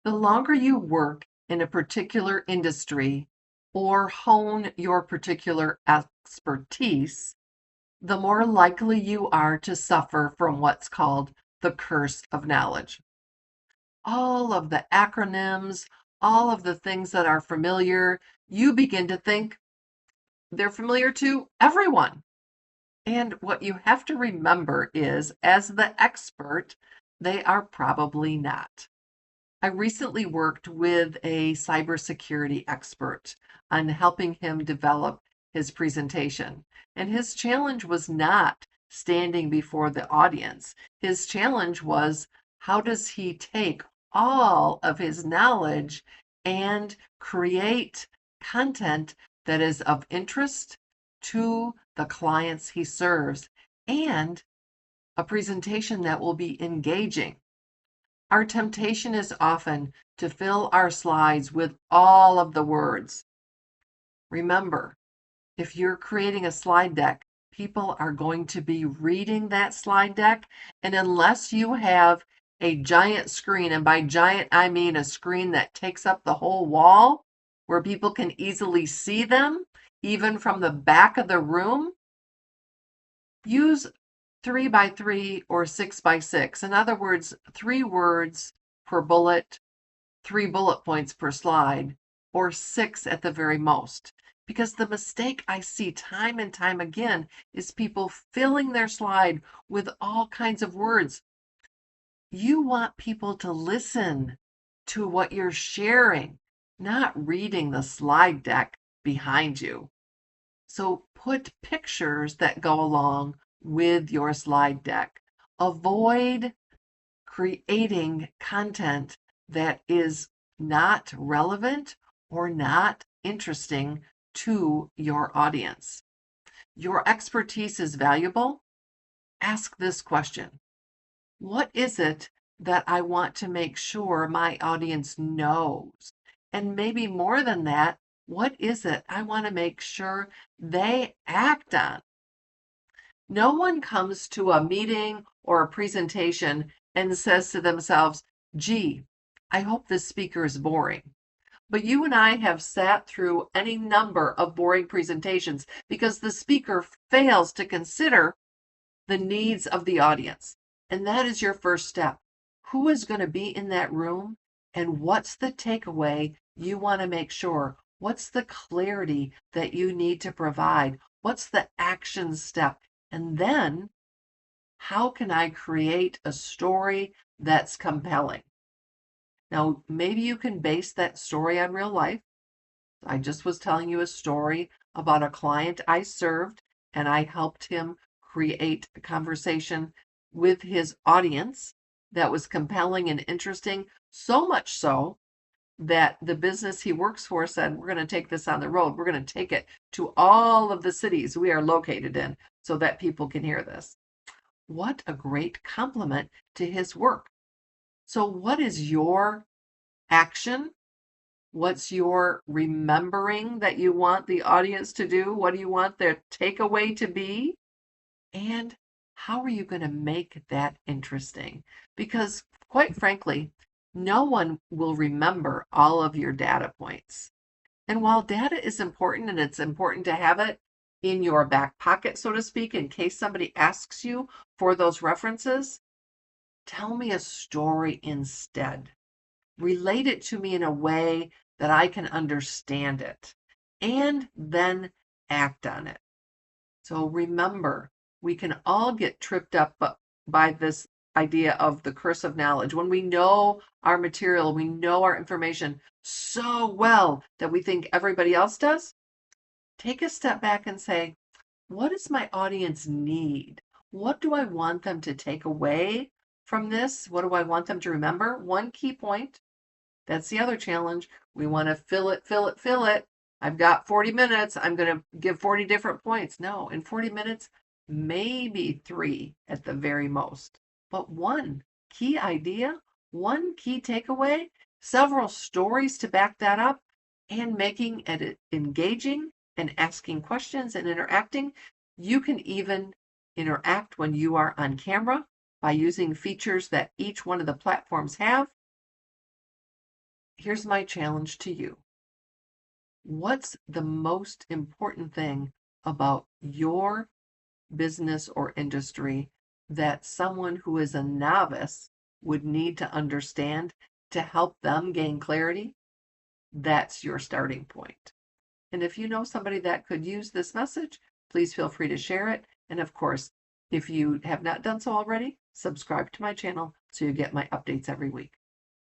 The longer you work in a particular industry or hone your particular expertise, the more likely you are to suffer from what's called the curse of knowledge. All of the acronyms, all of the things that are familiar, you begin to think they're familiar to everyone. And what you have to remember is, as the expert, they are probably not. I recently worked with a cybersecurity expert on helping him develop his presentation. And his challenge was not standing before the audience. His challenge was, how does he take all of his knowledge and create content that is of interest to the clients he serves and a presentation that will be engaging. Our temptation is often to fill our slides with all of the words. Remember, if you're creating a slide deck, people are going to be reading that slide deck, and unless you have a giant screen, and by giant I mean a screen that takes up the whole wall where people can easily see them, even from the back of the room, use 3 by 3 or 6 by 6. In other words, 3 words per bullet, 3 bullet points per slide, or 6 at the very most. Because the mistake I see time and time again is people filling their slide with all kinds of words. You want people to listen to what you're sharing, not reading the slide deck behind you. So put pictures that go along with your slide deck. Avoid creating content that is not relevant or not interesting to your audience. Your expertise is valuable. Ask this question: what is it that I want to make sure my audience knows? And maybe more than that, what is it I want to make sure they act on? No one comes to a meeting or a presentation and says to themselves, gee, I hope this speaker is boring. But you and I have sat through any number of boring presentations because the speaker fails to consider the needs of the audience. And that is your first step. Who is going to be in that room? And what's the takeaway you want to make sure? What's the clarity that you need to provide? What's the action step? And then, how can I create a story that's compelling? Now, maybe you can base that story on real life. I just was telling you a story about a client I served, and I helped him create a conversation with his audience that was compelling and interesting, so much so that the business he works for said, we're going to take this on the road. We're going to take it to all of the cities we are located in so that people can hear this. What a great compliment to his work. So, what is your action? What's your remembering that you want the audience to do? What do you want their takeaway to be? And how are you going to make that interesting? Because, quite frankly, no one will remember all of your data points. And while data is important and it's important to have it in your back pocket, so to speak, in case somebody asks you for those references, tell me a story instead. Relate it to me in a way that I can understand it, and then act on it. So remember, we can all get tripped up by this idea of the curse of knowledge. When we know our material, we know our information so well that we think everybody else does, take a step back and say, what does my audience need? What do I want them to take away from this? What do I want them to remember? One key point. That's the other challenge. We want to fill it, fill it, fill it. I've got 40 minutes. I'm going to give 40 different points. No, in 40 minutes, maybe 3 at the very most. But one key idea, one key takeaway, several stories to back that up, and making it engaging and asking questions and interacting. You can even interact when you are on camera by using features that each one of the platforms have. here's my challenge to you. What's the most important thing about your business or industry that someone who is a novice would need to understand to help them gain clarity? That's your starting point. And if you know somebody that could use this message, please feel free to share it. And of course, if you have not done so already, subscribe to my channel so you get my updates every week.